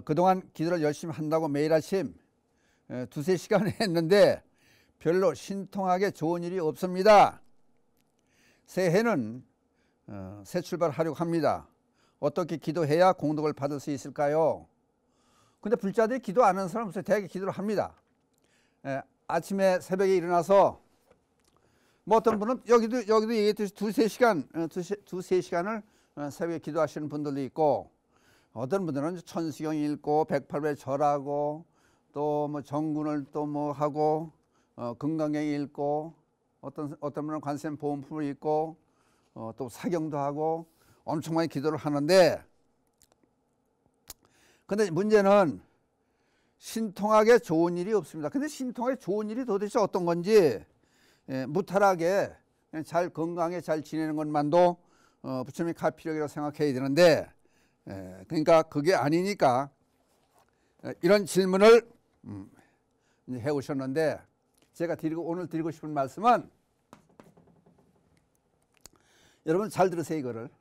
그동안 기도를 열심히 한다고 매일 아침 두세 시간 했는데 별로 신통하게 좋은 일이 없습니다. 새해는 새 출발하려고 합니다. 어떻게 기도해야 공덕을 받을 수 있을까요? 근데 불자들이 기도 안 하는 사람은 대개 기도를 합니다. 아침에 새벽에 일어나서 뭐 어떤 분은 여기도 얘기했듯이 두세 시간을 새벽에 기도하시는 분들도 있고, 어떤 분들은 천수경 읽고 108배 절하고 또 뭐 정군을 또 뭐 하고 금강경 읽고 어떤 분은 관세음 보험품을 읽고 또 사경도 하고 엄청 많이 기도를 하는데, 근데 문제는 신통하게 좋은 일이 없습니다. 근데 신통하게 좋은 일이 도대체 어떤 건지, 무탈하게 잘 건강하게 잘 지내는 것만도 부처님이 가피력이라고 생각해야 되는데, 그러니까 그게 아니니까 이런 질문을 해 오셨는데, 제가 오늘 드리고 싶은 말씀은, 여러분 잘 들으세요. 이거를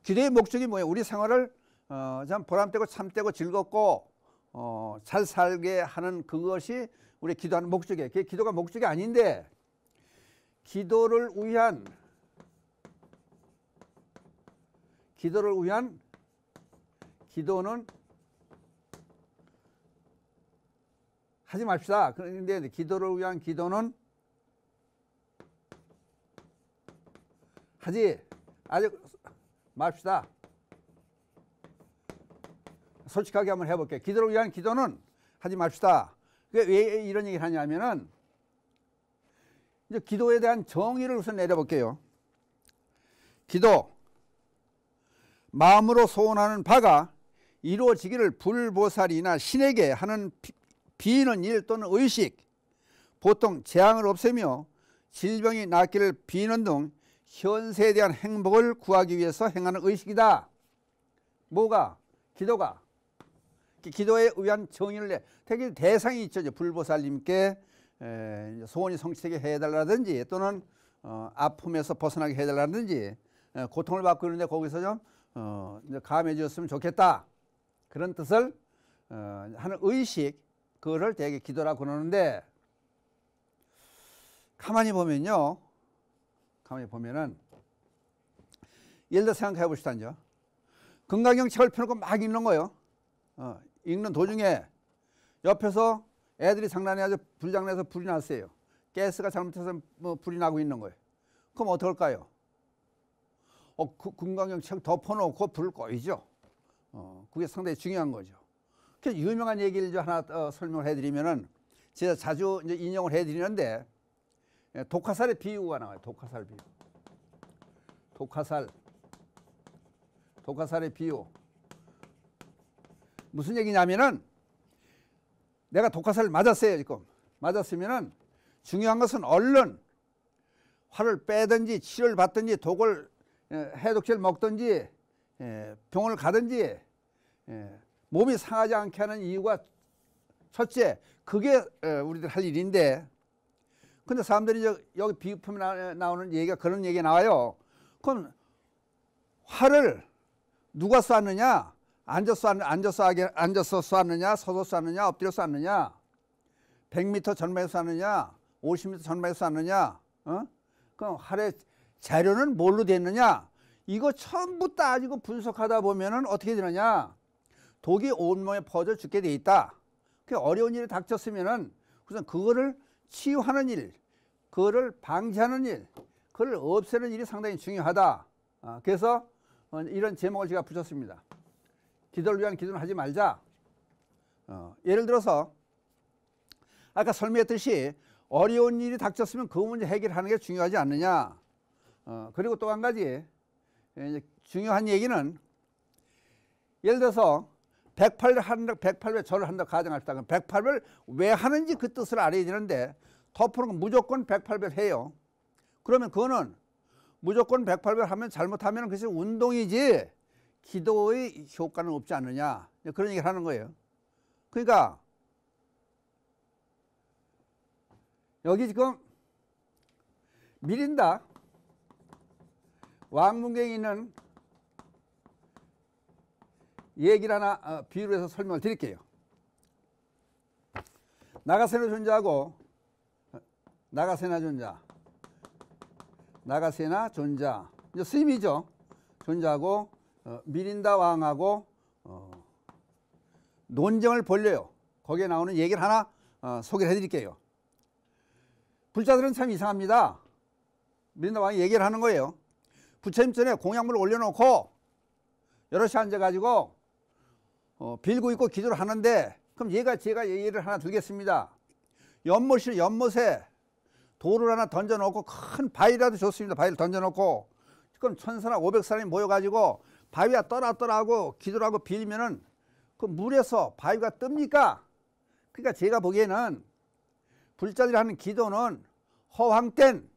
기도의 목적이 뭐예요? 우리 생활을 참 보람되고 참되고 즐겁고 잘 살게 하는 그것이 우리 기도하는 목적이에요. 그게 기도가 목적이 아닌데, 기도를 위한 기도는 하지 맙시다. 그런데 기도를 위한 기도는 하지 맙시다. 솔직하게 한번 해볼게요. 기도를 위한 기도는 하지 맙시다. 왜 이런 얘기를 하냐면은, 이제 기도에 대한 정의를 우선 내려볼게요. 기도, 마음으로 소원하는 바가 이루어지기를 불보살이나 신에게 하는 비는 일 또는 의식, 보통 재앙을 없애며 질병이 낫기를 비는 등 현세에 대한 행복을 구하기 위해서 행하는 의식이다. 뭐가? 기도가. 기도에 의한 정의를 되게 대상이 있죠. 불보살님께 소원이 성취되게 해달라든지, 또는 아픔에서 벗어나게 해달라든지, 고통을 받고 있는데 거기서 좀 감해졌으면 좋겠다, 그런 뜻을 하는 의식, 그거를 되게 기도라고 그러는데, 가만히 보면은 예를 들어 생각해 보시다니요. 금강경 책을 펴놓고 막 읽는 거예요. 읽는 도중에 옆에서 애들이 장난해가지고 불장난해서 불이 났어요. 가스가 잘못해서 뭐 불이 나고 있는 거예요. 그럼 어떨까요? 그 금강경 책 덮어놓고 불을 꺼야죠. 그게 상당히 중요한 거죠. 그 유명한 얘기를 하나 설명을 해드리면은, 제가 자주 이제 인용을 해드리는데, 독화살의 비유가 나와요. 독화살의 비유. 무슨 얘기냐면은, 내가 독화살을 맞았어요. 지금 맞았으면은 중요한 것은 얼른 활을 빼든지 치료를 받든지 독을 해독제를 먹든지 병원을 가든지 몸이 상하지 않게 하는 이유가 첫째, 그게 우리들 할 일인데, 근데 사람들이 여기 비유품에 나오는 얘기가 그런 얘기가 나와요. 그럼 활을 누가 쐈느냐? 앉아서 쐈느냐? 서서 쐈느냐? 엎드려 쐈느냐? 100m 전방에서 쐈느냐? 50m 전방에서 쐈느냐? 그럼 활의 재료는 뭘로 됐느냐? 이거 전부 따지고 분석하다 보면은 어떻게 되느냐? 독이 온몸에 퍼져 죽게 돼 있다. 그 어려운 일이 닥쳤으면은 우선 그거를 치유하는 일, 그거를 방지하는 일, 그걸 없애는 일이 상당히 중요하다. 그래서 이런 제목을 제가 붙였습니다. 기도를 위한 기도는 하지 말자. 예를 들어서 아까 설명했듯이 어려운 일이 닥쳤으면 그 문제 해결하는 게 중요하지 않느냐. 그리고 또 한 가지 중요한 얘기는, 예를 들어서 108배 절을 한다고 가정합시다. 그럼 108배를 왜 하는지 그 뜻을 알아야 되는데, 덮어놓고 무조건 108배를 해요. 그러면 그거는 무조건 108배를 하면, 잘못하면 그것이 운동이지 기도의 효과는 없지 않느냐, 그런 얘기를 하는 거예요. 그러니까 여기 지금 미린다 왕문경에 있는 얘기를 하나 비유로 해서 설명을 드릴게요. 나가세나 존자하고 나가세나 존자 이제 스님이죠. 존자하고 미린다 왕하고 논쟁을 벌려요. 거기에 나오는 얘기를 하나 소개를 해드릴게요. 불자들은 참 이상합니다. 미린다 왕이 얘기를 하는 거예요. 부처님 전에 공양물을 올려놓고 여럿이 앉아가지고 빌고 있고 기도를 하는데, 그럼 제가 예를 하나 들겠습니다. 연못에 돌을 하나 던져놓고, 큰 바위라도 좋습니다. 바위를 던져놓고, 그럼 1000사람 500사람이 모여가지고 바위가 떠라 하고 기도를 하고 빌면은 그 물에서 바위가 뜹니까? 그러니까 제가 보기에는 불자들이 하는 기도는 허황된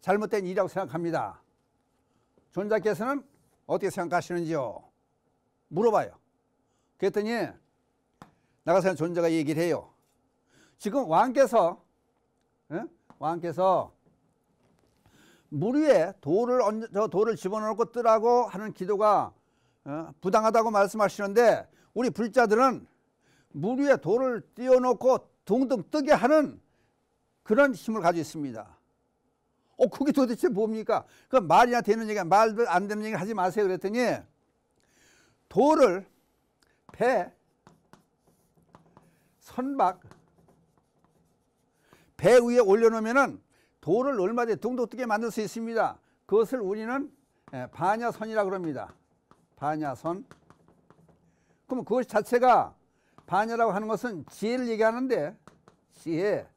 잘못된 일이라고 생각합니다. 존자께서는 어떻게 생각하시는지요? 물어봐요. 그랬더니 나가세나 존자가 얘기를 해요. 지금 왕께서 물 위에 돌을 집어넣고 뜨라고 하는 기도가 부당하다고 말씀하시는데, 우리 불자들은 물 위에 돌을 띄워놓고 둥둥 뜨게 하는 그런 힘을 가지고 있습니다. 그게 도대체 뭡니까? 그 말이나 되는 얘기, 말도 안 되는 얘기 하지 마세요. 그랬더니 돌을 배 위에 올려놓으면은 돌을 얼마든지 둥둥 뜨게 만들 수 있습니다. 그것을 우리는 반야선이라고 그럽니다. 반야선. 그럼 그것 자체가, 반야라고 하는 것은 지혜를 얘기하는데, 지혜.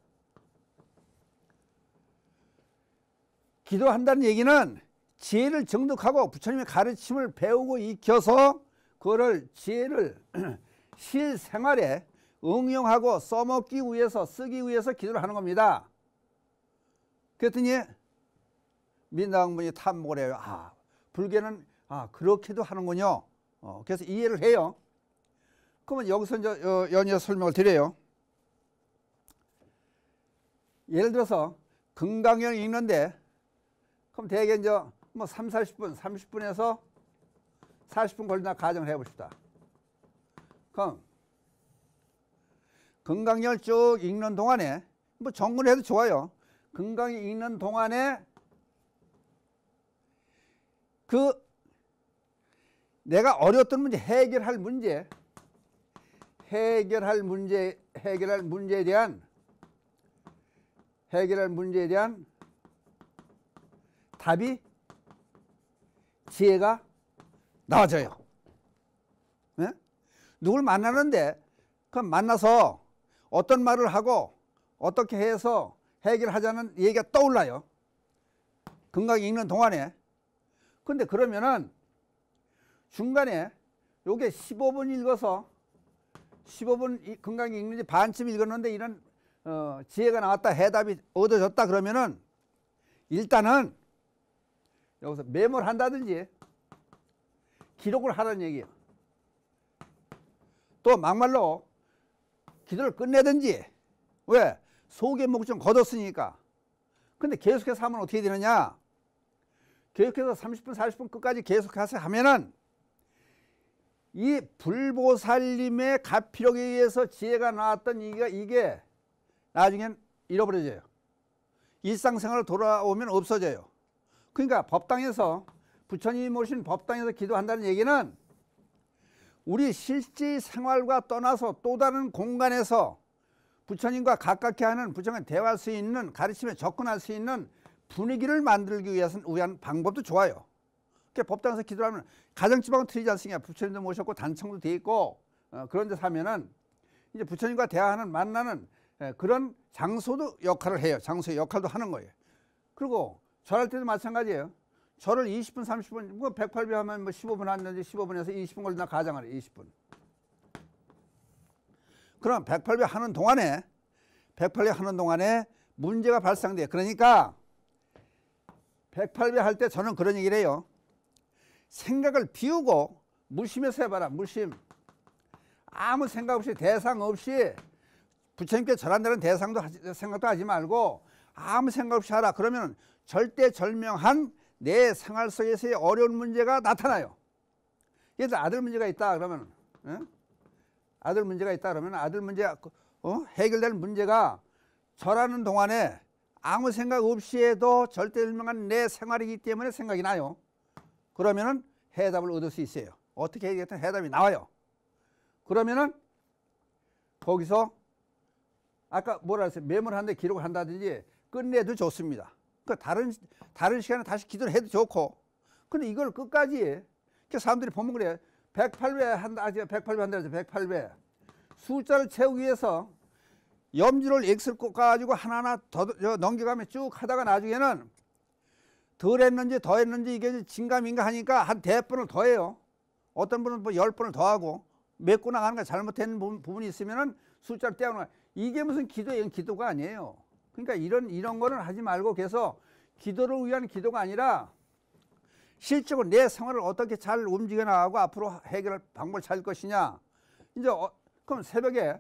기도한다는 얘기는 지혜를 정득하고 부처님의 가르침을 배우고 익혀서 그거를 지혜를 실생활에 응용하고 써먹기 위해서, 쓰기 위해서 기도를 하는 겁니다. 그랬더니 민당분이 탐목을 해요. 불교는 그렇게도 하는군요. 그래서 이해를 해요. 그러면 여기서 이제 연이어 설명을 드려요. 예를 들어서 금강경을 읽는데, 그럼 대개 이제 뭐 30분에서 40분 걸린다 가정을 해봅시다. 그럼 금강경을 쭉 읽는 동안에, 뭐 정문을 해도 좋아요. 금강경 읽는 동안에 내가 어려웠던 문제, 해결할 문제에 대한 답이, 지혜가 나와져요. 네? 누굴 만나는데, 그럼 만나서 어떤 말을 하고 어떻게 해서 해결하자는 얘기가 떠올라요. 금강 읽는 동안에. 근데 그러면은 중간에 요게 15분 읽어서 15분 금강 읽는지 반쯤 읽었는데 이런 지혜가 나왔다, 해답이 얻어졌다 그러면은 일단은 여기서 메모를 한다든지 기록을 하라는 얘기예요. 또 막말로 기도를 끝내든지. 왜? 속의 목적 거뒀으니까. 근데 계속해서 하면 어떻게 되느냐? 계속해서 30분 40분 끝까지 계속해서 하면은 이 불보살님의 가피력에 의해서 지혜가 나왔던 이게 나중엔 잃어버려져요. 일상생활로 돌아오면 없어져요. 그러니까 법당에서, 부처님이 모신 법당에서 기도한다는 얘기는 우리 실제 생활과 떠나서 또 다른 공간에서 부처님과 가깝게 하는, 부처님과 대화할 수 있는, 가르침에 접근할 수 있는 분위기를 만들기 위한 방법도 좋아요. 그러니까 법당에서 기도하면 가정집하고는 틀리지 않습니까? 부처님도 모셨고 단청도 돼 있고 그런 데서 하면은 이제 부처님과 대화하는, 만나는 그런 장소도 역할을 해요. 장소의 역할도 하는 거예요. 그리고 절할 때도 마찬가지예요. 절을 20분 30분, 뭐 108배 하면 뭐 15분 하는데 15분에서 20분 걸린다 가정하래. 20분. 그럼 108배 하는 동안에 문제가 발생돼요. 그러니까 108배 할 때 저는 그런 얘기를 해요. 생각을 비우고 무심해서 해봐라. 무심. 아무 생각 없이, 대상 없이, 부처님께 절한다는 생각도 하지 말고 아무 생각 없이 하라. 그러면 절대절명한 내 생활 속에서의 어려운 문제가 나타나요. 예를 들어 아들 문제가 있다 그러면, 아들 문제가 있다 그러면 아들 문제가 해결될 문제가 저라는 동안에 아무 생각 없이 해도 절대절명한 내 생활이기 때문에 생각이 나요. 그러면은 해답을 얻을 수 있어요. 어떻게 해결했든 해답이 나와요. 그러면은 거기서 아까 뭐라 했어요? 메모를 한데 기록을 한다든지 끝내도 좋습니다. 그 다른 시간에 다시 기도를 해도 좋고. 근데 이걸 끝까지 사람들이 보면 그래. 108배 한다. 108배 한다. 108배. 숫자를 채우기 위해서 염주를 X를 꽂아가지고 하나하나 더 넘겨가며 쭉 하다가 나중에는 덜 했는지 더 했는지 이게 진감인가 하니까 한 대번을 더 해요. 어떤 분은 뭐 10번을 더 하고 메고 나가는 거 잘못된 부분이 있으면은 숫자를 떼어놓은 거야. 이게 무슨 기도예요? 기도가 아니에요. 그러니까 이런 거는 하지 말고 계속 기도를 위한 기도가 아니라 실적으로 내 생활을 어떻게 잘 움직여 나가고 앞으로 해결할 방법을 찾을 것이냐. 이제 그럼 새벽에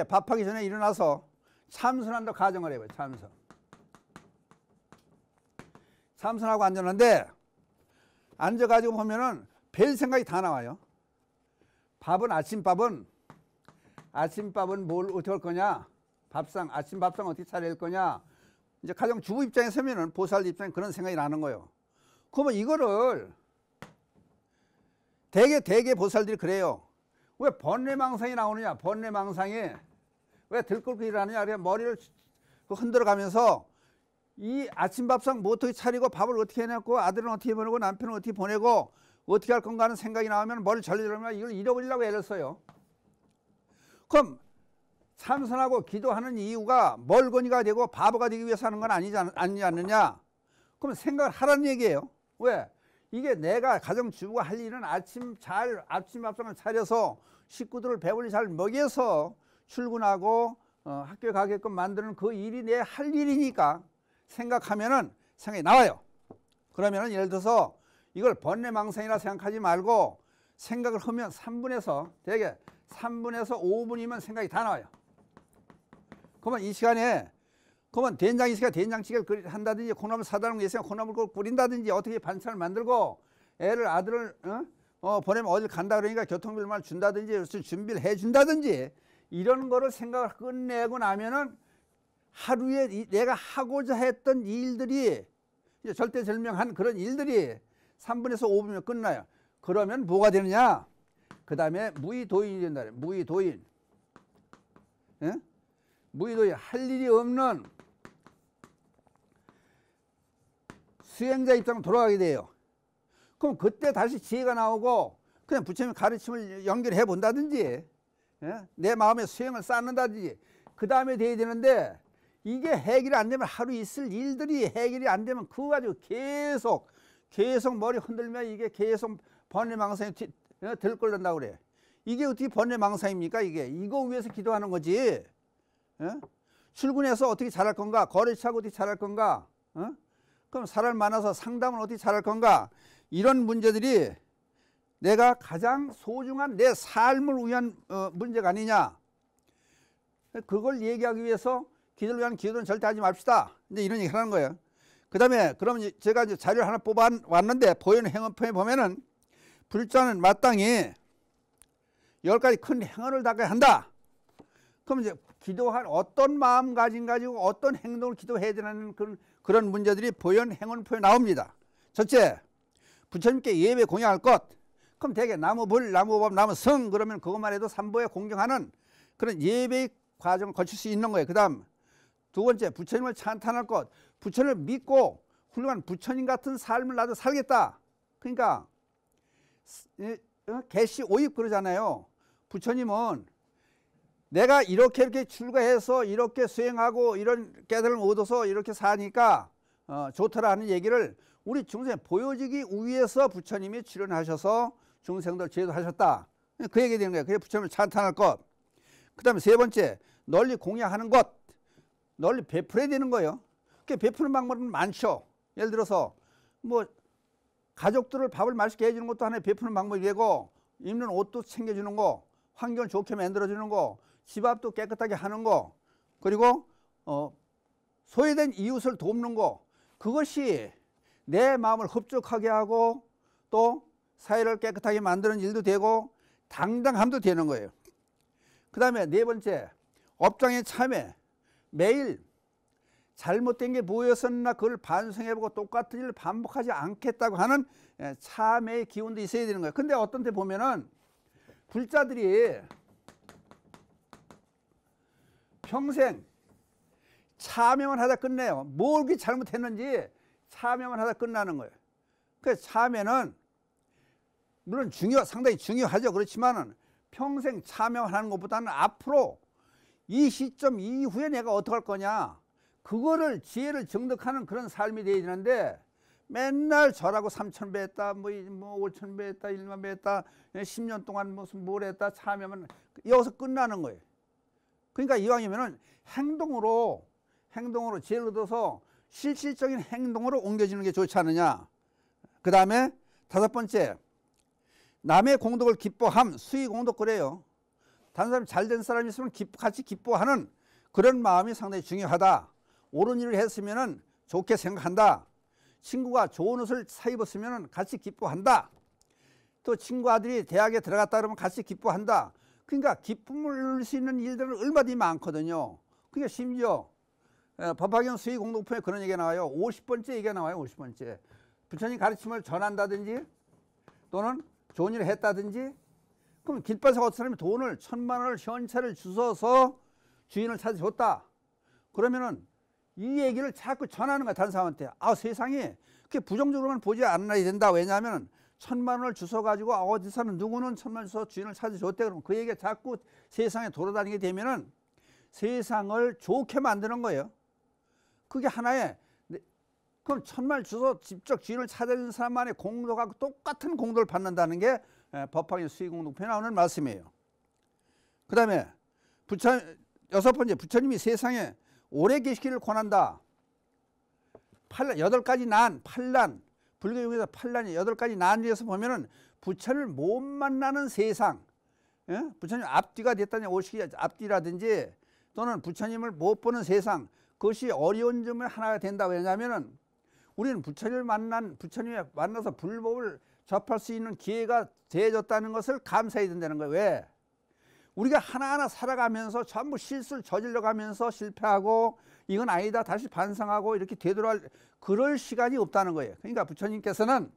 밥하기 전에 일어나서 참선한다 가정을 해봐요. 참선하고 앉았는데 앉아가지고 보면은 별 생각이 다 나와요. 아침밥은 뭘 어떻게 할 거냐. 아침 밥상 어떻게 차릴 거냐. 이제 가정 주부 입장에 서면은 보살 입장에 그런 생각이 나는 거예요. 그러면 이거를 대개 보살들이 그래요. 왜 번뇌망상이 나오느냐. 번뇌망상이 왜 들끓고 일하느냐. 그래 머리를 흔들어 가면서 이 아침밥상 뭐 어떻게 차리고 밥을 어떻게 해냈고 아들은 어떻게 보내고 남편은 어떻게 보내고 어떻게 할 건가 하는 생각이 나오면 머리를 절리려면 이걸 잃어버리려고 애를 써요. 그럼 참선하고 기도하는 이유가 멀거니가 되고 바보가 되기 위해서 하는 건 아니지 않느냐. 그럼 생각을 하라는 얘기예요. 왜? 이게 내가 가정주부가 할 일은 아침 밥상을 차려서 식구들을 배불리 잘 먹여서 출근하고 학교에 가게끔 만드는 그 일이 내 할 일이니까 생각하면은 생각이 나와요. 그러면은 예를 들어서 이걸 번뇌망상이라 생각하지 말고 생각을 하면 3분에서 5분이면 생각이 다 나와요. 그러면 이 시간에 된장이 있으니까 된장찌개를 한다든지 콩나물 사다 놓은 게 있으면 콩나물 끓인다든지 어떻게 반찬을 만들고 아들을 보내면 어딜 간다 그러니까 교통비를 준다든지 준비를 해준다든지 이런 거를 생각을 끝내고 나면은 하루에 내가 하고자 했던 일들이 절대절명한 그런 일들이 3분에서 5분이면 끝나요. 그러면 뭐가 되느냐? 그 다음에 무의도인이 된다. 무의도인. 무의도인. 할 일이 없는 수행자 입장으로 돌아가게 돼요. 그럼 그때 다시 지혜가 나오고 그냥 부처님 가르침을 연결해 본다든지 내 마음에 수행을 쌓는다든지 그 다음에 돼야 되는데 이게 해결이 안 되면 하루 있을 일들이 해결이 안 되면 그거 가지고 계속 머리 흔들면 이게 계속 번뇌망상이 들끓는다고 그래. 이게 어떻게 번뇌망상입니까? 이거 위해서 기도하는 거지. 출근해서 어떻게 잘할 건가? 거래처하고 어떻게 잘할 건가? 그럼 사람 많아서 상담은 어떻게 잘할 건가? 이런 문제들이 내가 가장 소중한 내 삶을 위한 문제가 아니냐. 그걸 얘기하기 위해서 기도를 위한 기도는 절대 하지 맙시다. 이제 이런 얘기를 하는 거예요. 그 다음에 그러면 제가 이제 자료를 하나 뽑아 왔는데 보현 행언편에 보면은 불자는 마땅히 10가지 큰 행언을 닦아야 한다. 그럼 이제 기도할 어떤 마음가짐 가지고 어떤 행동을 기도해야 되는 그런 문제들이 보현 행언표에 나옵니다. 첫째, 부처님께 예배 공양할 것. 그럼 대개 나무불, 나무법, 나무성 그러면 그것만 해도 삼보에 공경하는 그런 예배의 과정을 거칠 수 있는 거예요. 그 다음 두 번째, 부처님을 찬탄할 것. 부처님을 믿고 훌륭한 부처님 같은 삶을 나도 살겠다. 그러니까 개시 오입 그러잖아요. 부처님은 내가 이렇게 출가해서 이렇게 수행하고 이런 깨달음을 얻어서 이렇게 사니까 좋더라 하는 얘기를 우리 중생 보여주기 위해서 부처님이 출연하셔서 중생들 제도하셨다. 그 얘기 되는 거예요. 그게 부처님을 찬탄할 것. 그 다음에 세 번째, 널리 공양하는 것. 널리 베풀어야 되는 거예요. 그 베푸는 방법은 많죠. 예를 들어서 뭐 가족들을 밥을 맛있게 해주는 것도 하나의 베푸는 방법이 되고 입는 옷도 챙겨주는 거, 환경을 좋게 만들어주는 거, 집 앞도 깨끗하게 하는 거, 그리고 소외된 이웃을 돕는 거, 그것이 내 마음을 흡족하게 하고 또 사회를 깨끗하게 만드는 일도 되고 당당함도 되는 거예요. 그 다음에 네 번째, 업장의 참회. 매일 잘못된 게 뭐였었나 그걸 반성해보고 똑같은 일을 반복하지 않겠다고 하는 참회의 기운도 있어야 되는 거예요. 근데 어떤 때 보면은 불자들이 평생 참여만 하다 끝내요. 뭘 그렇게 잘못했는지 참여만 하다 끝나는 거예요. 그래서 참여는 물론 상당히 중요하죠. 그렇지만은 평생 참여만 하는 것보다는 앞으로 이 시점 이후에 내가 어떻게 할 거냐, 그거를 지혜를 정득하는 그런 삶이 되어야 되는데 맨날 저라고 3,000배 했다, 뭐 5,000배 했다, 1만 배 했다, 10년 동안 무슨 뭘 했다, 참여만 여기서 끝나는 거예요. 그러니까 이왕이면은 행동으로 지혜를 얻어서 실질적인 행동으로 옮겨지는 게 좋지 않느냐. 그 다음에 다섯 번째, 남의 공덕을 기뻐함. 수의 공덕 그래요. 다른 사람이 잘된 사람이 있으면 같이 기뻐하는 그런 마음이 상당히 중요하다. 옳은 일을 했으면 좋게 생각한다. 친구가 좋은 옷을 사 입었으면 같이 기뻐한다. 또 친구 아들이 대학에 들어갔다 그러면 같이 기뻐한다. 그러니까 기쁨을 얻을 수 있는 일들은 얼마든지 많거든요. 그러니까 심지어 법화경 수의 공덕품에 그런 얘기가 나와요. 50번째 얘기가 나와요. 50번째. 부처님 가르침을 전한다든지 또는 좋은 일을 했다든지, 그럼 길바에서 어떤 사람이 돈을 1,000만 원을 현찰을 주워서 주인을 찾아줬다. 그러면은 이 얘기를 자꾸 전하는 거야. 다른 사람한테. 세상에 그렇게 부정적으로만 보지 않아야 된다. 왜냐하면 1,000만 원을 주워가지고 어디서는 누구는 1,000만 원 주워 주인을 찾아줬대. 그러면 그 얘기가 자꾸 세상에 돌아다니게 되면은 세상을 좋게 만드는 거예요. 그게 하나의, 그럼 1,000만 원 주워 직접 주인을 찾아주는 사람만의 공덕하고 똑같은 공덕을 받는다는 게 법화경 수의공덕편에 나오는 말씀이에요. 그 다음에 여섯 번째, 부처님이 세상에 오래 계시기를 권한다. 8가지 난, 판란, 불교에서 판란이 8가지 난 중에서 보면은 부처를 못 만나는 세상, 부처님 앞뒤가 됐다니 오시기 앞뒤라든지 또는 부처님을 못 보는 세상, 그것이 어려운 점의 하나가 된다. 왜냐하면은 우리는 부처님을 만나서 불법을 접할 수 있는 기회가 되어졌다는 것을 감사해야 된다는 거예요. 왜? 우리가 하나하나 살아가면서 전부 실수를 저질러 가면서 실패하고 이건 아니다 다시 반성하고 이렇게 되돌아갈 그럴 시간이 없다는 거예요. 그러니까 부처님께서는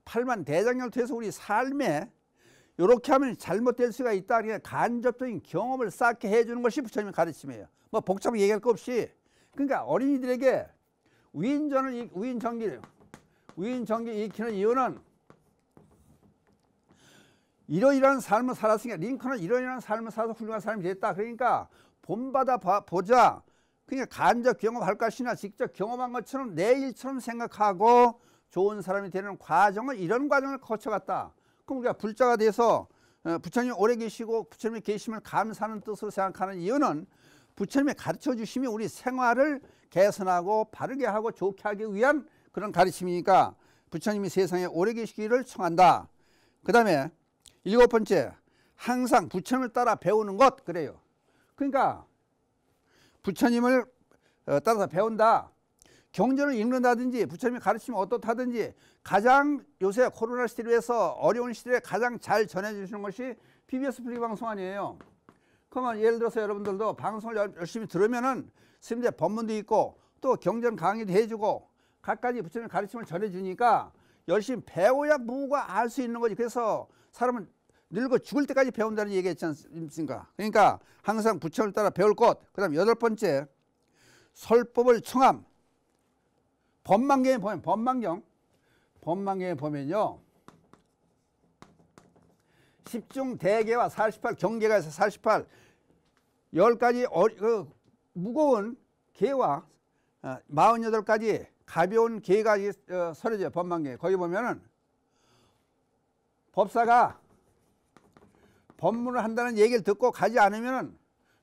8만 대장경을 통해서 우리 삶에 이렇게 하면 잘못될 수가 있다. 그러니까 간접적인 경험을 쌓게 해주는 것이 부처님의 가르침이에요. 뭐 복잡하게 얘기할 거 없이. 그러니까 어린이들에게 위인전기를 익히는 이유는 이러이러한 삶을 살았으니까, 링컨은 이러이러한 삶을 살아서 훌륭한 사람이 됐다. 그러니까 본받아 보자. 그러니까 간접 경험할 것이나 직접 경험한 것처럼 내 일처럼 생각하고 좋은 사람이 되는 과정을, 이런 과정을 거쳐갔다. 그럼 우리가 불자가 돼서 부처님 오래 계시고 부처님의 계심을 감사하는 뜻으로 생각하는 이유는 부처님의 가르쳐 주심이 우리 생활을 개선하고 바르게 하고 좋게 하기 위한 그런 가르침이니까 부처님이 세상에 오래 계시기를 청한다. 그 다음에 7번째, 항상 부처님을 따라 배우는 것. 그래요. 그러니까 부처님을 따라서 배운다. 경전을 읽는다든지 부처님이 가르치면 어떻다든지, 가장 요새 코로나 시대로 해서 어려운 시대에 가장 잘 전해주시는 것이 BBS 불교방송 아니에요. 그러면 예를 들어서 여러분들도 방송을 열심히 들으면은 스님들 법문도 있고 또 경전 강의도 해주고 갖가지 부처님의 가르침을 전해주니까 열심히 배워야 뭐가 알 수 있는 거지. 그래서 사람은 늙어 죽을 때까지 배운다는 얘기 했지 않습니까? 그러니까 항상 부처님을 따라 배울 것. 그 다음 8번째, 설법을 청함. 법망경에 보면, 법망경에 보면요, 10중 대계와 48 경계가 있어. 48 10가지 무거운 계와 48가지 가벼운 계가 서려져요. 법망경에. 거기 보면은 법사가 법문을 한다는 얘기를 듣고 가지 않으면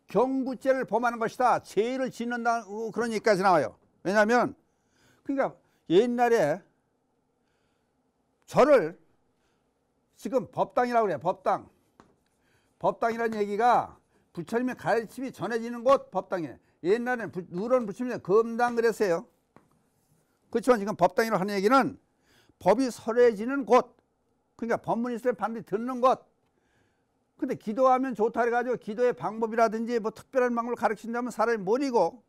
경구죄를 범하는 것이다. 죄를 짓는다. 그런 얘기까지 나와요. 왜냐하면 그러니까 옛날에 절을 지금 법당이라고 그래요. 법당이라는 얘기가 부처님의 가르침이 전해지는 곳 법당이에요. 옛날에는 누런 부처님이 금당 그랬어요. 그렇지만 지금 법당이라고 하는 얘기는 법이 설해지는 곳, 그러니까 법문이 있을 때 반드시 듣는 것. 근데 기도하면 좋다 해가지고 기도의 방법이라든지 뭐 특별한 방법을 가르친다면 사람이 못 이고,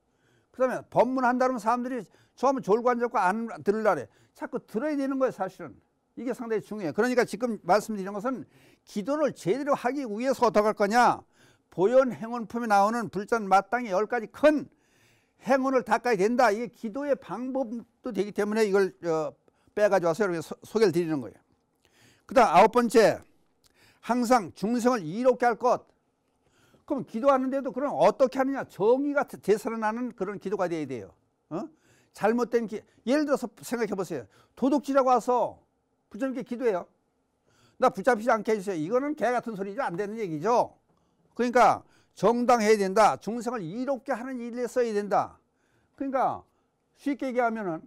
그 다음에 법문한다면 사람들이 처음에 졸고 앉았고 안 들으려래. 자꾸 들어야 되는 거예요, 사실은. 이게 상당히 중요해요. 그러니까 지금 말씀드리는 것은 기도를 제대로 하기 위해서 어떻게 할 거냐. 보현 행원품에 나오는 불전 마땅히 10가지 큰 행운을 닦아야 된다. 이게 기도의 방법도 되기 때문에 이걸 빼가지고 와서 여러분께 소개를 드리는 거예요. 그 다음 9번째, 항상 중생을 이롭게 할 것. 그럼 기도하는데도 그럼 어떻게 하느냐. 정의가 되살아나는 그런 기도가 돼야 돼요. 잘못된 예를 들어서 생각해 보세요. 도둑질하고 와서 부처님께 기도해요. 나 붙잡히지 않게 해주세요. 이거는 개 같은 소리죠. 안 되는 얘기죠. 그러니까 정당해야 된다. 중생을 이롭게 하는 일에 써야 된다. 그러니까 쉽게 얘기하면은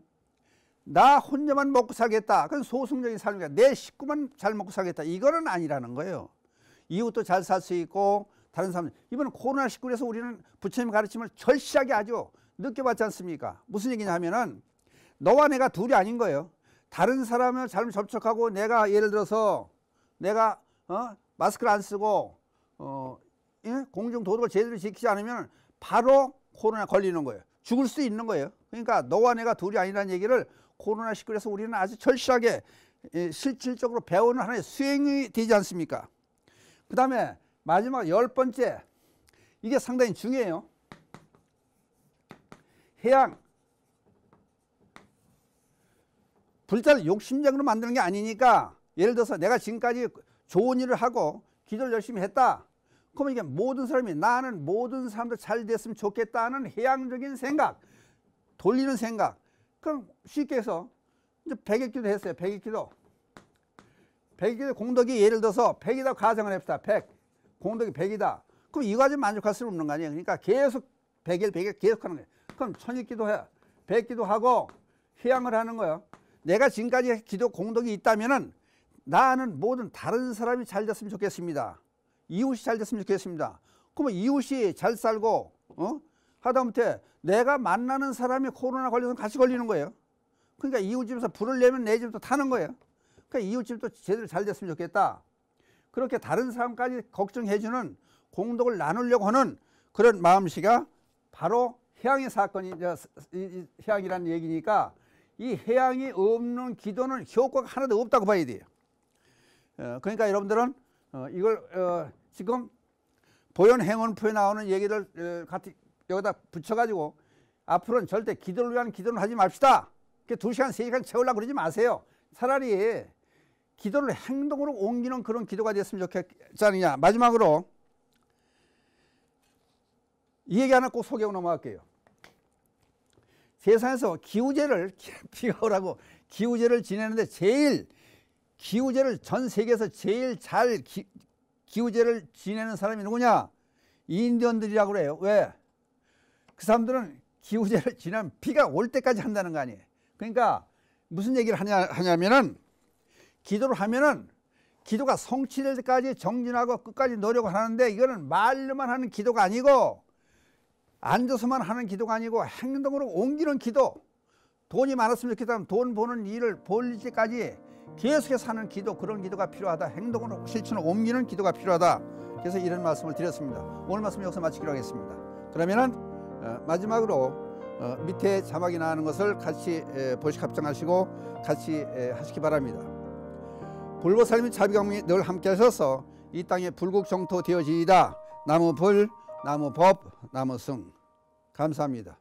나 혼자만 먹고 살겠다. 그건 소승적인 삶이니까 내 식구만 잘 먹고 살겠다. 이거는 아니라는 거예요. 이웃도 잘 살 수 있고 다른 사람. 이번에 코로나19에서 우리는 부처님 가르침을 절실하게 아주 느껴봤지 않습니까? 무슨 얘기냐 하면은 너와 내가 둘이 아닌 거예요. 다른 사람을 잘못 접촉하고 내가 예를 들어서 내가 마스크를 안 쓰고 공중 도덕을 제대로 지키지 않으면 바로 코로나 걸리는 거예요. 죽을 수 있는 거예요. 그러니까 너와 내가 둘이 아니라는 얘기를 코로나19에서 우리는 아주 절실하게 실질적으로 배우는 하나의 수행이 되지 않습니까? 그 다음에 마지막 10번째, 이게 상당히 중요해요. 해양. 불자를 욕심쟁으로 만드는 게 아니니까, 예를 들어서 내가 지금까지 좋은 일을 하고 기도를 열심히 했다. 그러면 이게 모든 사람이 나는 모든 사람들 잘 됐으면 좋겠다는 해양적인 생각, 돌리는 생각. 그럼 쉽게 해서 이제 100일 기도 했어요. 100일 기도. 100일 기도 공덕이 예를 들어서 100이다 가정을 합시다. 100. 공덕이 100이다. 그럼 이거 가지고 만족할 수는 없는 거 아니에요. 그러니까 계속 100일 계속 하는 거예요. 그럼 1000일 기도해. 100 기도하고 해양을 하는 거예요. 내가 지금까지 기도 공덕이 있다면은 나는 모든 다른 사람이 잘 됐으면 좋겠습니다. 이웃이 잘 됐으면 좋겠습니다. 그러면 이웃이 잘 살고 하다못해 내가 만나는 사람이 코로나 걸려서 같이 걸리는 거예요. 그러니까 이웃집에서 불을 내면 내 집도 타는 거예요. 그러니까 이웃집도 제대로 잘 됐으면 좋겠다. 그렇게 다른 사람까지 걱정해주는 공덕을 나누려고 하는 그런 마음씨가 바로 해양의 사건이 해양이라는 얘기니까, 이 해양이 없는 기도는 효과가 하나도 없다고 봐야 돼요. 그러니까 여러분들은 이걸 지금 보현 행원표에 나오는 얘기를 같이 여기다 붙여가지고 앞으로는 절대 기도를 위한 기도는 하지 맙시다. 2시간, 3시간 채우려고 그러지 마세요. 차라리 기도를 행동으로 옮기는 그런 기도가 됐으면 좋겠지 않느냐. 마지막으로 이 얘기 하나 꼭 소개하고 넘어갈게요. 세상에서 기우제를 비가 오라고 기우제를 지내는데 기우제를 전 세계에서 제일 잘 기우제를 지내는 사람이 누구냐? 인디언들이라고 그래요. 왜? 그 사람들은 기우제를 지내면 비가 올 때까지 한다는 거 아니에요. 그러니까 무슨 얘기를 하냐면은 기도를 하면은 기도가 성취될 때까지 정진하고 끝까지 노력을 하는데, 이거는 말로만 하는 기도가 아니고 앉아서만 하는 기도가 아니고 행동으로 옮기는 기도. 돈이 많았으면 좋겠다면 돈 버는 일을 벌릴 때까지 계속해서 하는 기도, 그런 기도가 필요하다. 행동으로 실천으로 옮기는 기도가 필요하다. 그래서 이런 말씀을 드렸습니다. 오늘 말씀 여기서 마치기로 하겠습니다. 그러면은 마지막으로 밑에 자막이 나오는 것을 같이 보시 합장하시고 같이 하시기 바랍니다. 불보살님이 자비광명이 늘 함께 하셔서 이 땅에 불국정토 되어지이다. 나무 불, 나무 법, 나무 승. 감사합니다.